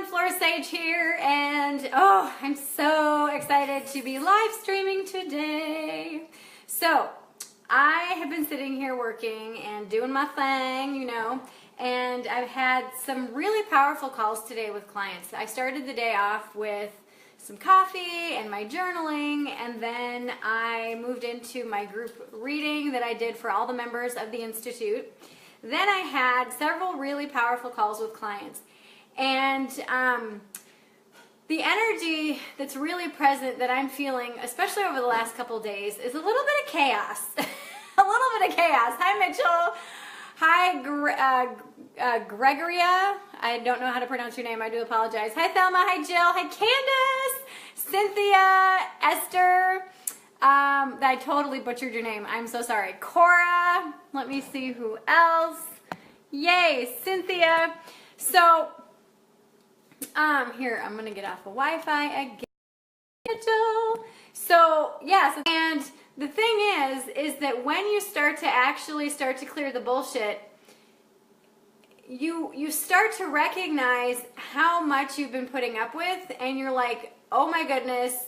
Flora here, and oh, I'm so excited to be live streaming today. So, I have been sitting here working and doing my thing, and I've had some really powerful calls today with clients. I started the day off with some coffee and my journaling, and then I moved into my group reading that I did for all the members of the Institute. Then I had several really powerful calls with clients. And the energy that's really present that I'm feeling, especially over the last couple of days, is a little bit of chaos. A little bit of chaos. Hi, Mitchell. Hi, Gregoria. I don't know how to pronounce your name. I do apologize. Hi, Thelma. Hi, Jill. Hi, Candace. Cynthia. Esther. I totally butchered your name. I'm so sorry. Cora. Let me see who else. Yay, Cynthia. So, here, I'm going to get off of Wi-Fi again. So, yes, and the thing is that when you start to clear the bullshit, you start to recognize how much you've been putting up with, and you're like, oh my goodness,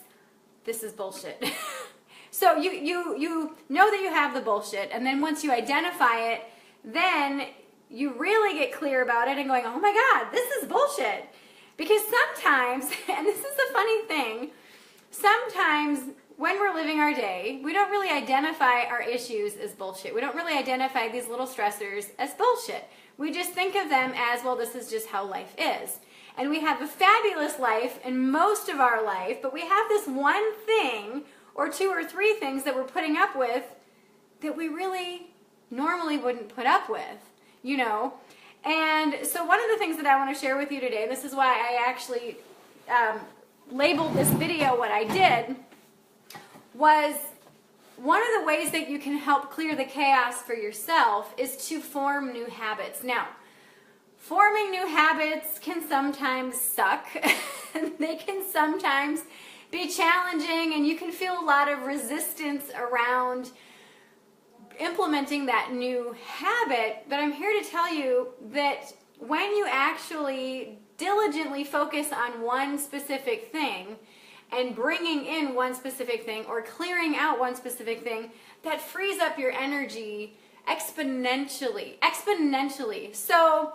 this is bullshit. So you know that you have the bullshit, and then once you identify it, then you really get clear about it and going, oh my God, this is bullshit. Because sometimes, and this is the funny thing, sometimes when we're living our day, we don't really identify our issues as bullshit. We don't really identify these little stressors as bullshit. We just think of them as, well, this is just how life is. And we have a fabulous life in most of our life, but we have this one thing or two or three things that we're putting up with that we really normally wouldn't put up with, And so one of the things that I want to share with you today, this is why I actually labeled this video what I did, was one of the ways that you can help clear the chaos for yourself is to form new habits. Now, forming new habits can sometimes suck. They can sometimes be challenging, and you can feel a lot of resistance around implementing that new habit, but I'm here to tell you that when you actually diligently focus on one specific thing and bringing in one specific thing or clearing out one specific thing, that frees up your energy exponentially. So,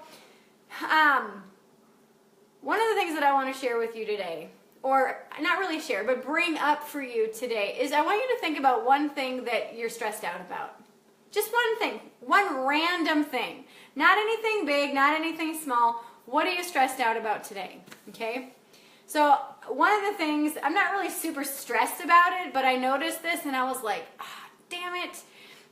one of the things that I want to share with you today, or not really share, but bring up for you today, is I want you to think about one thing that you're stressed out about. Just one thing, one random thing. Not anything big, not anything small. What are you stressed out about today? Okay? So one of the things, I'm not really super stressed about it, but I noticed this and I was like, damn it.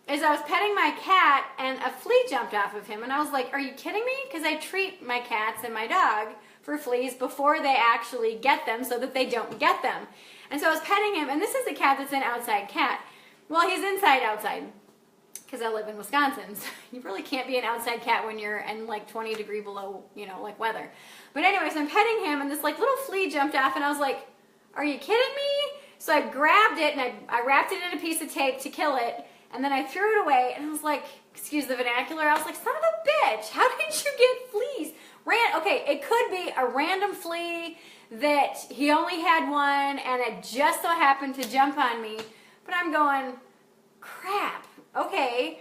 As I was petting my cat and a flea jumped off of him, and I was like, are you kidding me? Because I treat my cats and my dog for fleas before they actually get them so that they don't get them. And so I was petting him, and this is a cat that's an outside cat. Well, he's inside outside, because I live in Wisconsin, so you really can't be an outside cat when you're in like 20 degree below, weather. But anyways, I'm petting him, and this like little flea jumped off, and I was like, are you kidding me? So I grabbed it, and I wrapped it in a piece of tape to kill it, and then I threw it away, and I was like, excuse the vernacular, I was like, son of a bitch, how did you get fleas? Okay, it could be a random flea that he only had one, and it just so happened to jump on me, but I'm going, crap. Okay,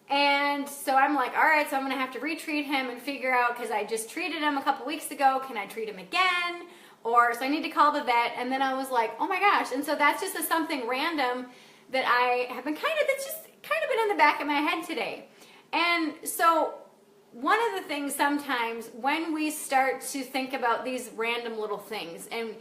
and so I'm like, all right, so I'm going to have to retreat him and figure out, because I just treated him a couple weeks ago, can I treat him again? So I need to call the vet, and then I was like, oh my gosh, and so that's just something random that I have been that's just kind of been in the back of my head today. And so one of the things sometimes when we start to think about these random little things, and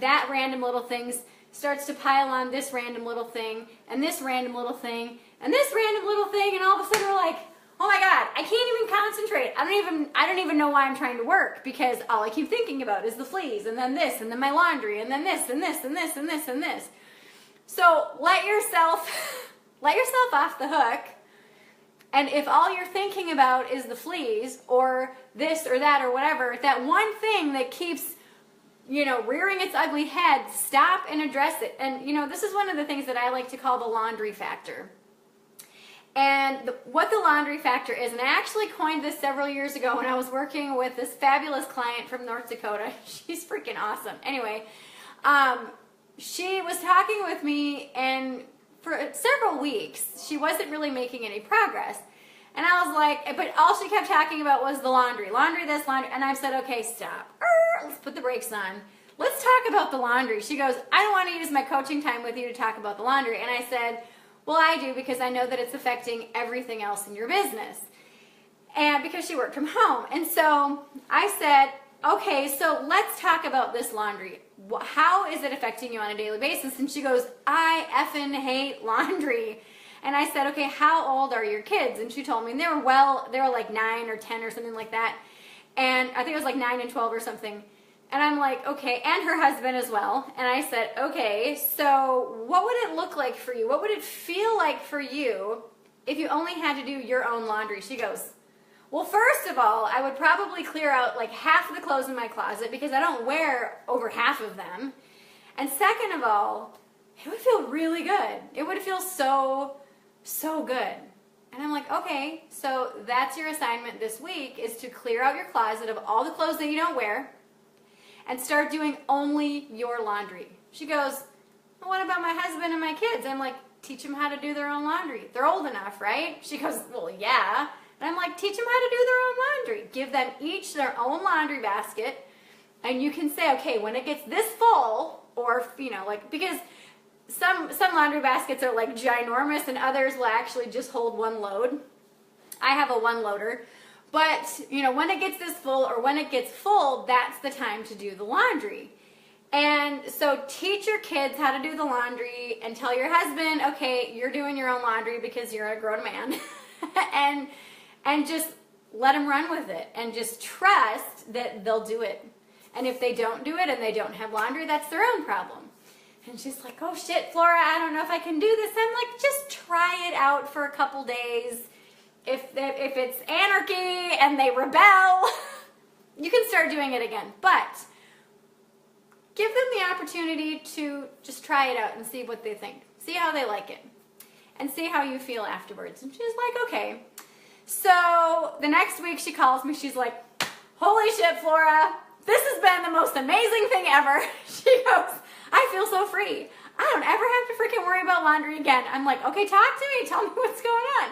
that random little things starts to pile on this random little thing, and this random little thing, and this random little thing, and all of a sudden we're like, oh my God, I can't even concentrate. I don't even know why I'm trying to work, because all I keep thinking about is the fleas, and then this, and then my laundry, and then this, and this, and this, and this, and this. So let yourself off the hook, and if all you're thinking about is the fleas, or this or that or whatever, that one thing that keeps rearing its ugly head, stop and address it. And, this is one of the things that I like to call the laundry factor. And what the laundry factor is, and I actually coined this several years ago when I was working with this fabulous client from North Dakota. She's freaking awesome. Anyway, she was talking with me, and for several weeks, she wasn't really making any progress. And I was like, but all she kept talking about was the laundry. Laundry this, laundry. And I said, okay, stop. Let's put the brakes on. Let's talk about the laundry. She goes, I don't want to use my coaching time with you to talk about the laundry. And I said, well, I do, because I know that it's affecting everything else in your business. And because she worked from home. And so I said, okay, so let's talk about this laundry. How is it affecting you on a daily basis? And she goes, I effing hate laundry. And I said, okay, how old are your kids? And she told me, and they were like 9 or 10 or something like that. And I think it was like 9 and 12 or something. And I'm like, okay, and her husband as well. And I said, okay, so what would it look like for you? What would it feel like for you if you only had to do your own laundry? She goes, well, first of all, I would probably clear out like half of the clothes in my closet because I don't wear over half of them. And second of all, it would feel really good. It would feel so good. And I'm like, okay, so that's your assignment this week, is to clear out your closet of all the clothes that you don't wear and start doing only your laundry. She goes, well, what about my husband and my kids? I'm like, teach them how to do their own laundry. They're old enough, right? She goes, well, yeah. And I'm like, teach them how to do their own laundry. Give them each their own laundry basket. And you can say, okay, when it gets this full, or, you know, like, because some laundry baskets are like ginormous and others will actually just hold one load. I have a one loader. But, you know, when it gets this full or when it gets full, that's the time to do the laundry. And so teach your kids how to do the laundry and tell your husband, okay, you're doing your own laundry because you're a grown man. and just let them run with it and just trust that they'll do it. And if they don't do it and they don't have laundry, that's their own problem. And she's like, oh shit, Flora, I don't know if I can do this. I'm like, just try it out for a couple days. If it's anarchy and they rebel, you can start doing it again. But give them the opportunity to just try it out and see what they think. See how they like it. And see how you feel afterwards. And she's like, okay. So the next week she calls me. She's like, holy shit, Flora. This has been the most amazing thing ever. She goes, I feel so free. I don't ever have to freaking worry about laundry again. I'm like, okay, talk to me. Tell me what's going on.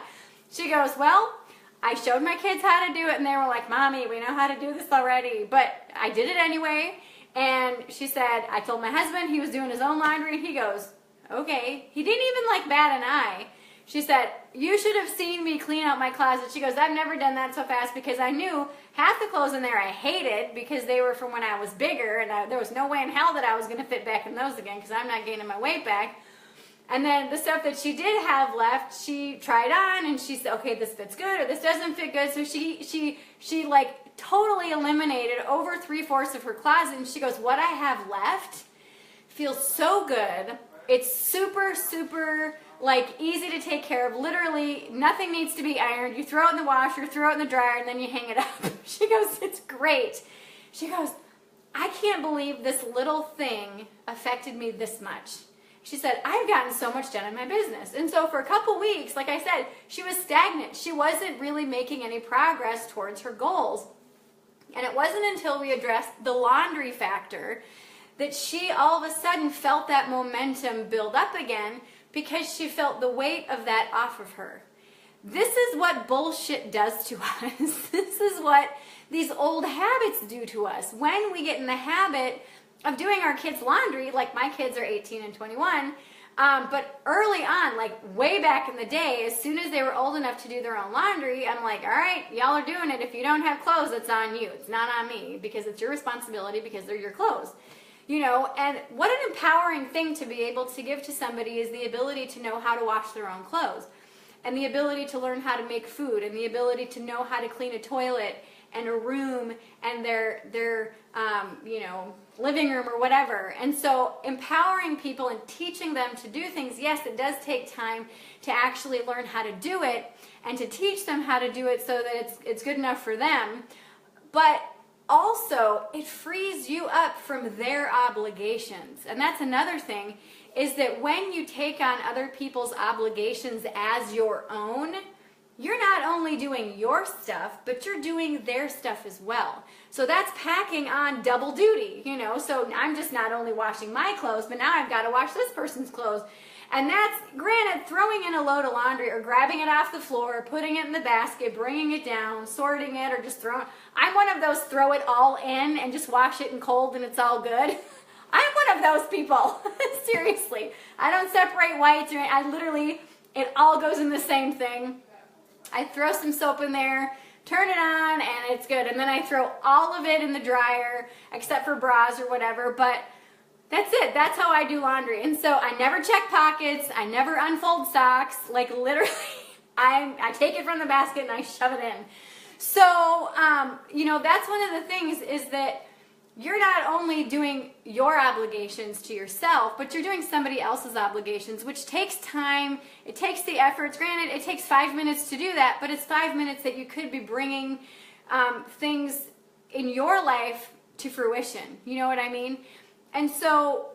She goes, well, I showed my kids how to do it, and they were like, Mommy, we know how to do this already. But I did it anyway. And she said, I told my husband he was doing his own laundry, and he goes, okay. He didn't even like bat an eye. She said, you should have seen me clean out my closet. She goes, I've never done that so fast because I knew half the clothes in there I hated because they were from when I was bigger, and there was no way in hell that I was going to fit back in those again because I'm not gaining my weight back. And then the stuff that she did have left, she tried on, and she said, okay, this fits good, or this doesn't fit good. So she like totally eliminated over 3/4 of her closet, and she goes, what I have left feels so good. It's super, super like easy to take care of. Literally nothing needs to be ironed. You throw it in the washer, throw it in the dryer, and then you hang it up. She goes, it's great. She goes, I can't believe this little thing affected me this much. She said, I've gotten so much done in my business. And so for a couple weeks, like I said, she was stagnant. She wasn't really making any progress towards her goals. And it wasn't until we addressed the laundry factor that she all of a sudden felt that momentum build up again, because she felt the weight of that off of her. This is what bullshit does to us. This is what these old habits do to us. When we get in the habit of doing our kids' laundry, like my kids are 18 and 21, but early on, like way back in the day, as soon as they were old enough to do their own laundry, I'm like, all right, y'all are doing it. If you don't have clothes, it's on you. It's not on me, because it's your responsibility, because they're your clothes. You know, and what an empowering thing to be able to give to somebody is the ability to know how to wash their own clothes, and the ability to learn how to make food, and the ability to know how to clean a toilet and a room and their you know, living room or whatever. And so empowering people and teaching them to do things, yes, it does take time to actually learn how to do it and to teach them how to do it so that it's good enough for them. But also, it frees you up from their obligations. And that's another thing, is that when you take on other people's obligations as your own, you're not only doing your stuff, but you're doing their stuff as well. So that's packing on double duty, you know. So I'm just not only washing my clothes, but now I've got to wash this person's clothes. And that's, granted, throwing in a load of laundry or grabbing it off the floor, putting it in the basket, bringing it down, sorting it, or just throwing. I'm one of those throw it all in and just wash it in cold and it's all good. I'm one of those people. Seriously. I don't separate whites. I literally, it all goes in the same thing. I throw some soap in there, turn it on, and it's good. And then I throw all of it in the dryer, except for bras or whatever. But that's it. That's how I do laundry. And so I never check pockets. I never unfold socks. Like literally, I take it from the basket and I shove it in. So, you know, that's one of the things, is that you're not only doing your obligations to yourself, but you're doing somebody else's obligations, which takes time. It takes the efforts. Granted, it takes 5 minutes to do that, but it's 5 minutes that you could be bringing things in your life to fruition. You know what I mean? And so,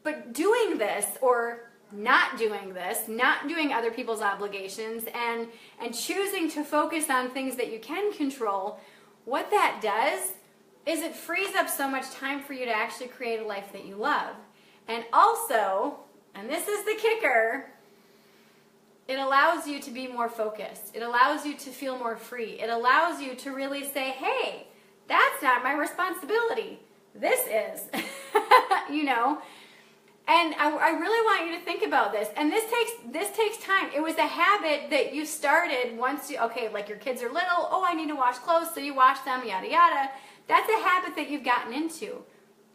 but doing this, or not doing this, not doing other people's obligations, and choosing to focus on things that you can control, what that does is it frees up so much time for you to actually create a life that you love. And also, and this is the kicker, it allows you to be more focused. It allows you to feel more free. It allows you to really say, hey, that's not my responsibility. This is, you know. And I really want you to think about this. And this takes time. It was a habit that you started once you, okay, like your kids are little, oh, I need to wash clothes, so you wash them, yada, yada. That's a habit that you've gotten into.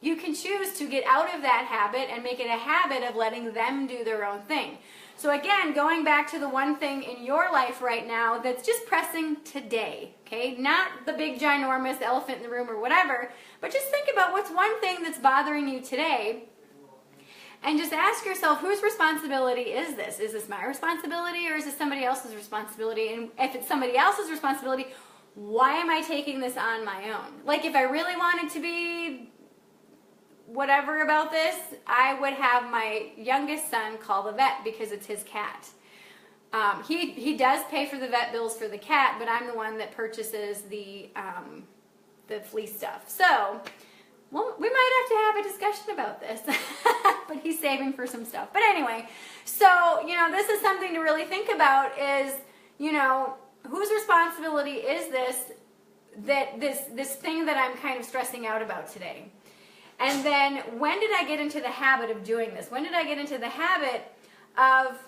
You can choose to get out of that habit and make it a habit of letting them do their own thing. So again, going back to the one thing in your life right now that's just pressing today, okay? Not the big ginormous elephant in the room or whatever, but just think about what's one thing that's bothering you today, and just ask yourself, whose responsibility is this? Is this my responsibility, or is this somebody else's responsibility? And if it's somebody else's responsibility, why am I taking this on my own? Like, if I really wanted to be whatever about this, I would have my youngest son call the vet because it's his cat. He does pay for the vet bills for the cat, but I'm the one that purchases the flea stuff. So, well, we might have to have a discussion about this, but he's saving for some stuff. But anyway, so, you know, this is something to really think about, is, you know, whose responsibility is this thing that I'm kind of stressing out about today? And then, when did I get into the habit of doing this? When did I get into the habit of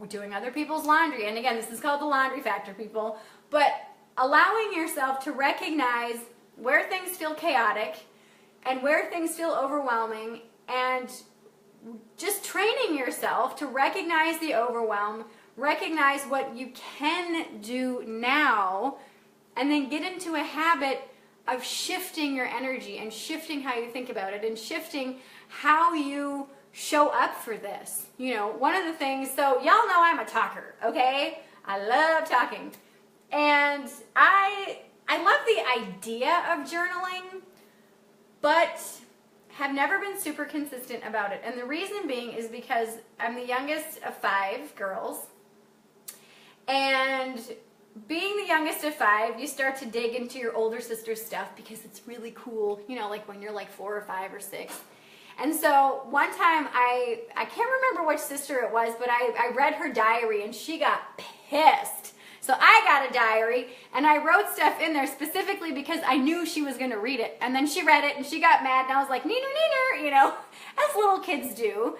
doing other people's laundry? And again, this is called the laundry factor, people. But allowing yourself to recognize where things feel chaotic and where things feel overwhelming, and just training yourself to recognize the overwhelm, recognize what you can do now, and then get into a habit of shifting your energy and shifting how you think about it and shifting how you show up for this. You know, one of the things, so y'all know I'm a talker, okay? I love talking. And I love the idea of journaling, but have never been super consistent about it. And the reason being is because I'm the youngest of 5 girls. And being the youngest of 5, you start to dig into your older sister's stuff because it's really cool, you know, like when you're like 4 or 5 or 6. And so one time, I can't remember which sister it was, but I read her diary and she got pissed. So I got a diary and I wrote stuff in there specifically because I knew she was going to read it. And then she read it and she got mad and I was like, neener, neener, you know, as little kids do.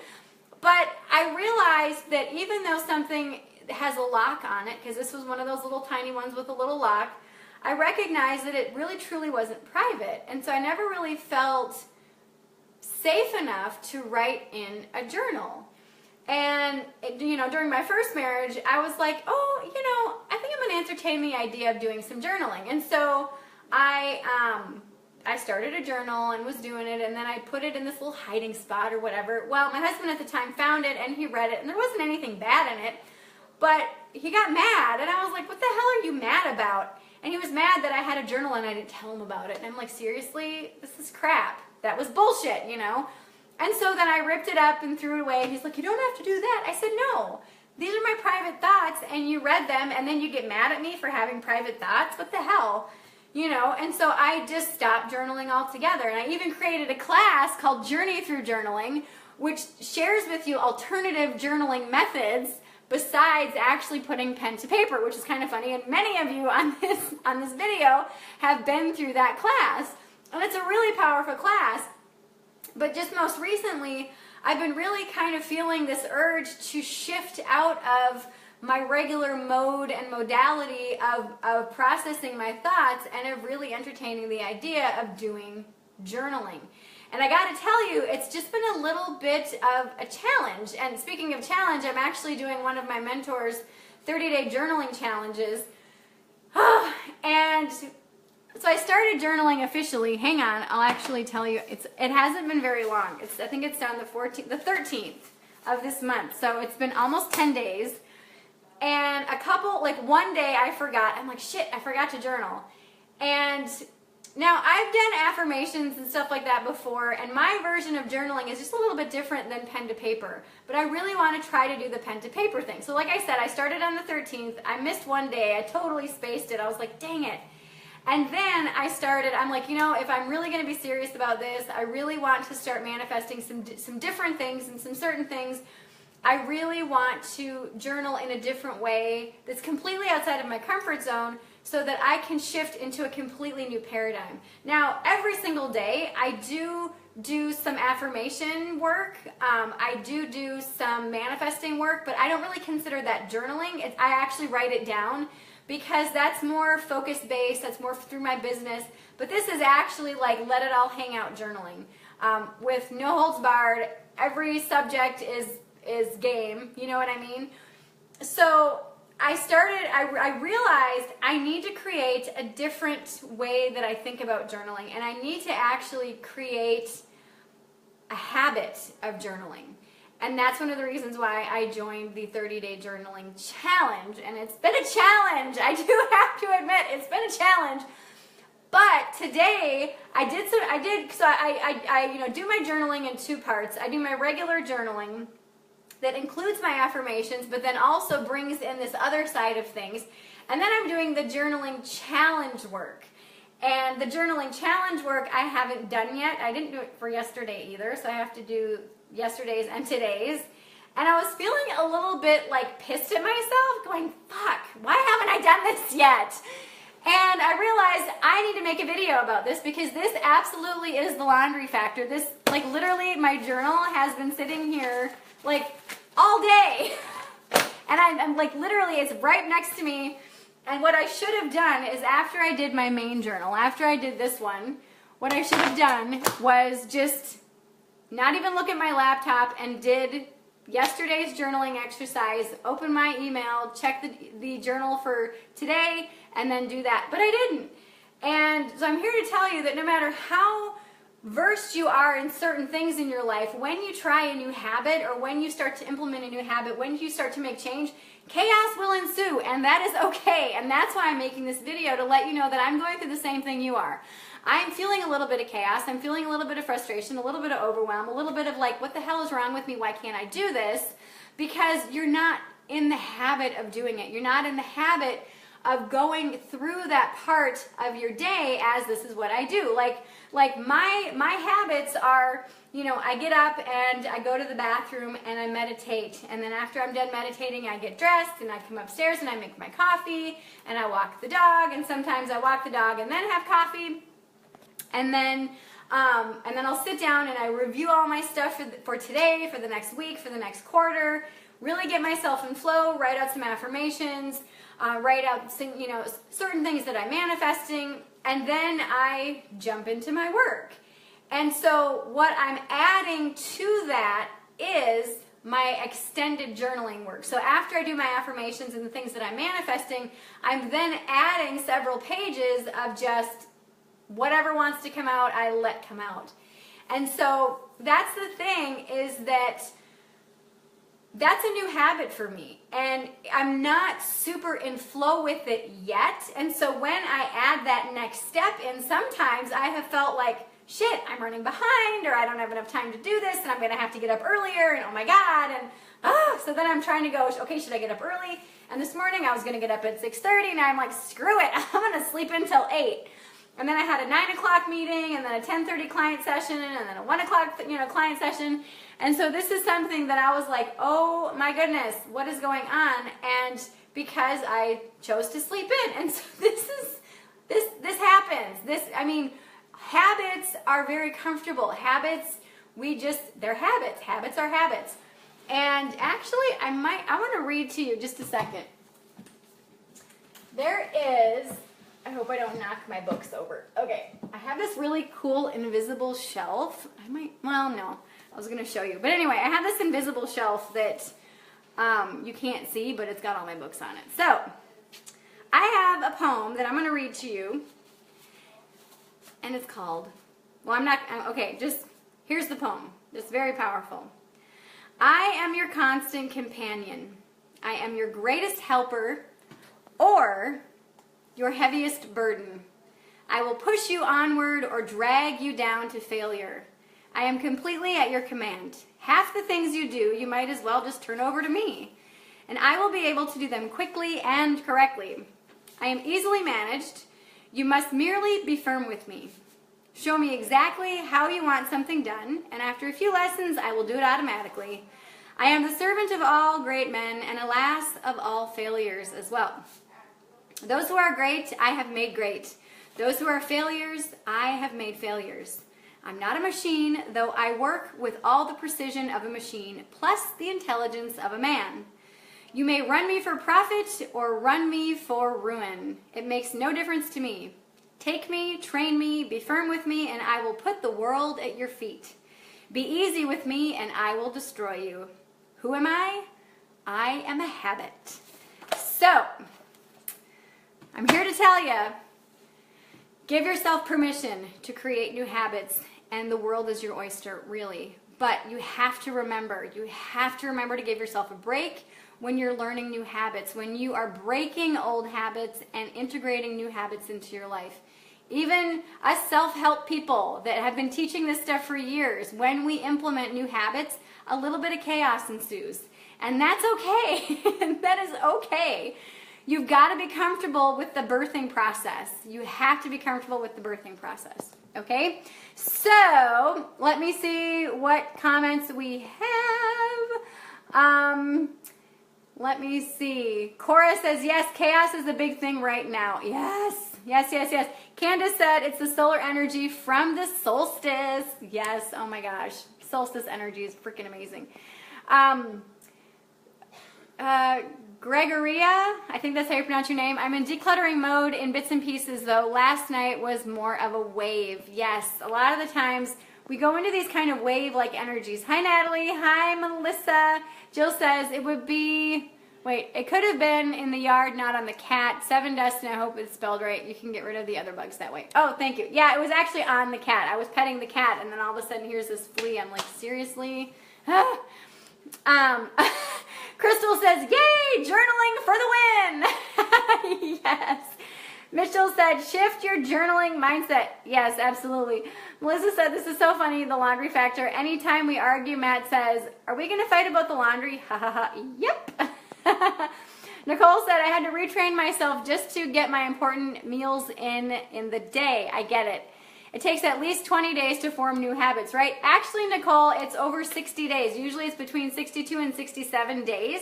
But I realized that even though something has a lock on it, because this was one of those little tiny ones with a little lock, I recognized that it really truly wasn't private. And so I never really felt safe enough to write in a journal. And, you know, during my first marriage, I was like, oh, you know, I think I'm going to entertain the idea of doing some journaling. And so I started a journal and was doing it, and then I put it in this little hiding spot or whatever. Well, my husband at the time found it, and he read it, and there wasn't anything bad in it. But he got mad, and I was like, what the hell are you mad about? And he was mad that I had a journal and I didn't tell him about it. And I'm like, seriously? This is crap. That was bullshit, you know? And so then I ripped it up and threw it away. And he's like, you don't have to do that. I said, no. These are my private thoughts, and you read them, and then you get mad at me for having private thoughts? What the hell? You know, and so I just stopped journaling altogether. And I even created a class called Journey Through Journaling, which shares with you alternative journaling methods besides actually putting pen to paper, which is kind of funny. And many of you on this video have been through that class. And it's a really powerful class. But just most recently, I've been really kind of feeling this urge to shift out of my regular mode and modality of processing my thoughts and of really entertaining the idea of doing journaling. And I got to tell you, it's just been a little bit of a challenge. And speaking of challenge, I'm actually doing one of my mentor's 30-day journaling challenges. And so I started journaling officially. Hang on, I'll actually tell you. It hasn't been very long. I think it's on the 13th of this month. So it's been almost 10 days. And one day I forgot. I'm like, shit, I forgot to journal. And now I've done affirmations and stuff like that before, and my version of journaling is just a little bit different than pen to paper. But I really want to try to do the pen to paper thing. So like I said, I started on the 13th. I missed one day. I totally spaced it. I was like, dang it. And then I'm like, you know, if I'm really going to be serious about this, I really want to start manifesting some different things and some certain things. I really want to journal in a different way that's completely outside of my comfort zone so that I can shift into a completely new paradigm. Now, every single day, I do some affirmation work. I do some manifesting work, but I don't really consider that journaling. I actually write it down because that's more focus-based, that's more through my business. But this is actually like let it all hang out journaling. With no holds barred, every subject is game, you know what I mean? So I realized I need to create a different way that I think about journaling, and I need to actually create a habit of journaling. And that's one of the reasons why I joined the 30-day journaling challenge. And it's been a challenge. I do have to admit, it's been a challenge. But today I do my journaling in two parts. I do my regular journaling that includes my affirmations, but then also brings in this other side of things. And then I'm doing the journaling challenge work. And the journaling challenge work I haven't done yet. I didn't do it for yesterday either, so I have to do yesterday's and today's. And I was feeling a little bit like pissed at myself, going, fuck, why haven't I done this yet? And I realized I need to make a video about this because this absolutely is the laundry factor. This, like literally my journal has been sitting here like all day. And I'm like literally it's right next to me. And what I should have done is after I did my main journal, after I did this one, what I should have done was just not even look at my laptop and did yesterday's journaling exercise, open my email, check the journal for today, and then do that. But I didn't. And so I'm here to tell you that no matter how versed you are in certain things in your life, when you try a new habit or when you start to implement a new habit, when you start to make change, chaos will ensue, and that is okay. And that's why I'm making this video, to let you know that I'm going through the same thing you are. I'm feeling a little bit of chaos. I'm feeling a little bit of frustration, a little bit of overwhelm, a little bit of like, what the hell is wrong with me? Why can't I do this? Because you're not in the habit of doing it. You're not in the habit of going through that part of your day as this is what I do. Like my habits are, you know, I get up and I go to the bathroom and I meditate. And then after I'm done meditating, I get dressed and I come upstairs and I make my coffee and I walk the dog. And sometimes I walk the dog and then have coffee. And then I'll sit down and I review all my stuff for today, for the next week, for the next quarter, really get myself in flow, write out some affirmations, write out some, you know, certain things that I'm manifesting, and then I jump into my work. And so what I'm adding to that is my extended journaling work. So after I do my affirmations and the things that I'm manifesting, I'm then adding several pages of just whatever wants to come out, I let come out. And so that's the thing, is that that's a new habit for me, and I'm not super in flow with it yet. And so when I add that next step in, sometimes I have felt like, shit, I'm running behind, or I don't have enough time to do this, and I'm going to have to get up earlier, and oh my God, and so then I'm trying to go, okay, should I get up early? And this morning I was going to get up at 6:30, and I'm like, screw it, I'm going to sleep until 8. And then I had a 9 o'clock meeting, and then a 10:30 client session, and then a 1 o'clock client session. And so this is something that I was like, oh my goodness, what is going on? And because I chose to sleep in. And so this happens. Habits are very comfortable. Habits, they're habits. Habits are habits. And actually, I want to read to you just a second. There is, I hope I don't knock my books over. Okay, I have this really cool invisible shelf. I was going to show you. But anyway, I have this invisible shelf that you can't see, but it's got all my books on it. So, I have a poem that I'm going to read to you. And it's called, here's the poem. It's very powerful. I am your constant companion. I am your greatest helper or your heaviest burden. I will push you onward or drag you down to failure. I am completely at your command. Half the things you do, you might as well just turn over to me, and I will be able to do them quickly and correctly. I am easily managed. You must merely be firm with me. Show me exactly how you want something done, and after a few lessons, I will do it automatically. I am the servant of all great men, and alas, of all failures as well. Those who are great, I have made great. Those who are failures, I have made failures. I'm not a machine, though I work with all the precision of a machine, plus the intelligence of a man. You may run me for profit or run me for ruin. It makes no difference to me. Take me, train me, be firm with me, and I will put the world at your feet. Be easy with me, and I will destroy you. Who am I? I am a habit. So, I'm here to tell you, give yourself permission to create new habits, and the world is your oyster, really. But you have to remember to give yourself a break when you're learning new habits, when you are breaking old habits and integrating new habits into your life. Even us self-help people that have been teaching this stuff for years, when we implement new habits, a little bit of chaos ensues. And that's okay. That is okay. You've got to be comfortable with the birthing process. You have to be comfortable with the birthing process. Okay? So, let me see what comments we have. Let me see. Cora says, yes, chaos is a big thing right now. Yes. Yes. Candace said, it's the solar energy from the solstice. Yes, oh my gosh. Solstice energy is freaking amazing. Gregoria, I think that's how you pronounce your name. I'm in decluttering mode in bits and pieces, though. Last night was more of a wave. Yes, a lot of the times we go into these kind of wave-like energies. Hi, Natalie. Hi, Melissa. Jill says it would be... Wait, it could have been in the yard, not on the cat. 7 Dustin, I hope it's spelled right. You can get rid of the other bugs that way. Oh, thank you. Yeah, it was actually on the cat. I was petting the cat, and then all of a sudden, here's this flea. I'm like, seriously? Crystal says, yay, journaling for the win. Yes. Mitchell said, shift your journaling mindset. Yes, absolutely. Melissa said, this is so funny, the laundry factor. Anytime we argue, Matt says, are we going to fight about the laundry? Ha ha ha. Yep. Nicole said, I had to retrain myself just to get my important meals in the day. I get it. It takes at least 20 days to form new habits, right? Actually, Nicole, it's over 60 days. Usually it's between 62 and 67 days.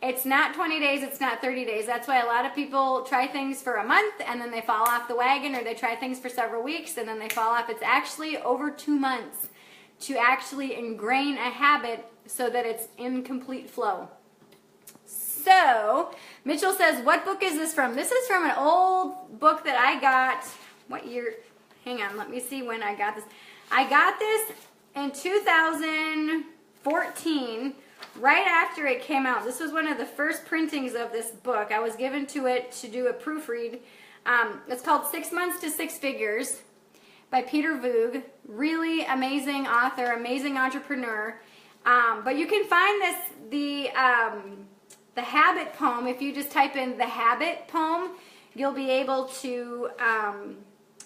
It's not 20 days, it's not 30 days. That's why a lot of people try things for a month and then they fall off the wagon, or they try things for several weeks and then they fall off. It's actually over 2 months to actually ingrain a habit so that it's in complete flow. So, Mitchell says, what book is this from? This is from an old book that I got, what year? Hang on, let me see when I got this. I got this in 2014, right after it came out. This was one of the first printings of this book. I was given to it to do a proofread. It's called 6 Months to Six Figures by Peter Voog. Really amazing author, amazing entrepreneur. But you can find the habit poem. If you just type in the habit poem, you'll be able to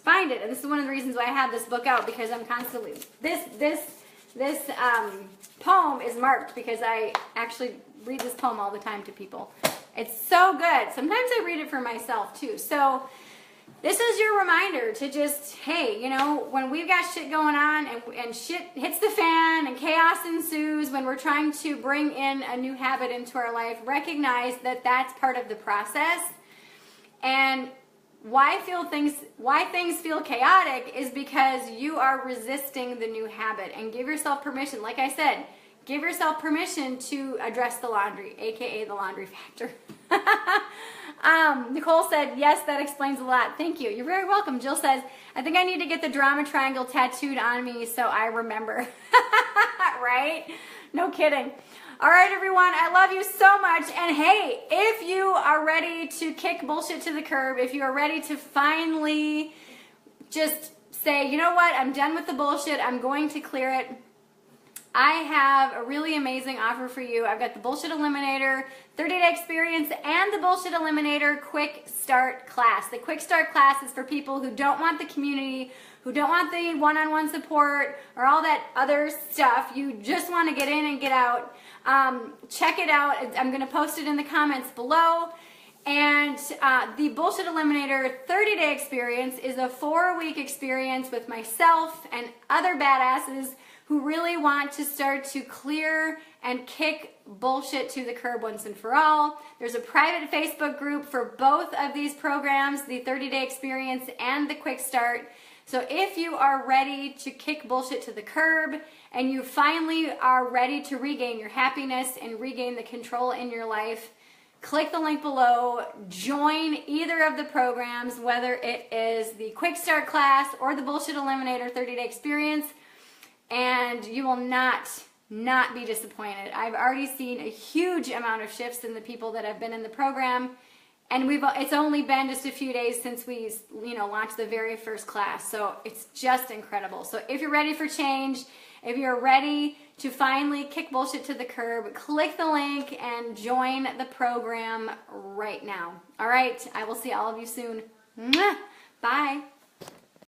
find it. And this is one of the reasons why I have this book out, because I'm constantly, this poem is marked because I actually read this poem all the time to people. It's so good. Sometimes I read it for myself too. So this is your reminder to just, hey, you know, when we've got shit going on and shit hits the fan and chaos ensues, when we're trying to bring in a new habit into our life, recognize that that's part of the process. And why things feel chaotic is because you are resisting the new habit. And give yourself permission. Like I said, give yourself permission to address the laundry, aka the laundry factor. Nicole said, yes, that explains a lot. Thank you. You're very welcome. Jill says, I think I need to get the drama triangle tattooed on me so I remember. Right? No kidding. All right, everyone, I love you so much. And hey, if you are ready to kick bullshit to the curb, if you are ready to finally just say, you know what, I'm done with the bullshit, I'm going to clear it, I have a really amazing offer for you. I've got the Bullshit Eliminator 30-day experience and the Bullshit Eliminator Quick Start class. The Quick Start class is for people who don't want the community, who don't want the one-on-one support or all that other stuff. You just want to get in and get out. Check it out. I'm going to post it in the comments below. And the Bullshit Eliminator 30-day experience is a 4-week experience with myself and other badasses who really want to start to clear and kick bullshit to the curb once and for all. There's a private Facebook group for both of these programs, the 30-day experience and the Quick Start. So if you are ready to kick bullshit to the curb and you finally are ready to regain your happiness and regain the control in your life, click the link below, join either of the programs, whether it is the Quick Start class or the Bullshit Eliminator 30-day experience, and you will not be disappointed. I've already seen a huge amount of shifts in the people that have been in the program, and it's only been just a few days since we launched the very first class, so it's just incredible. So if you're ready for change, if you're ready to finally kick bullshit to the curb, click the link and join the program right now. All right, I will see all of you soon. Mwah! Bye.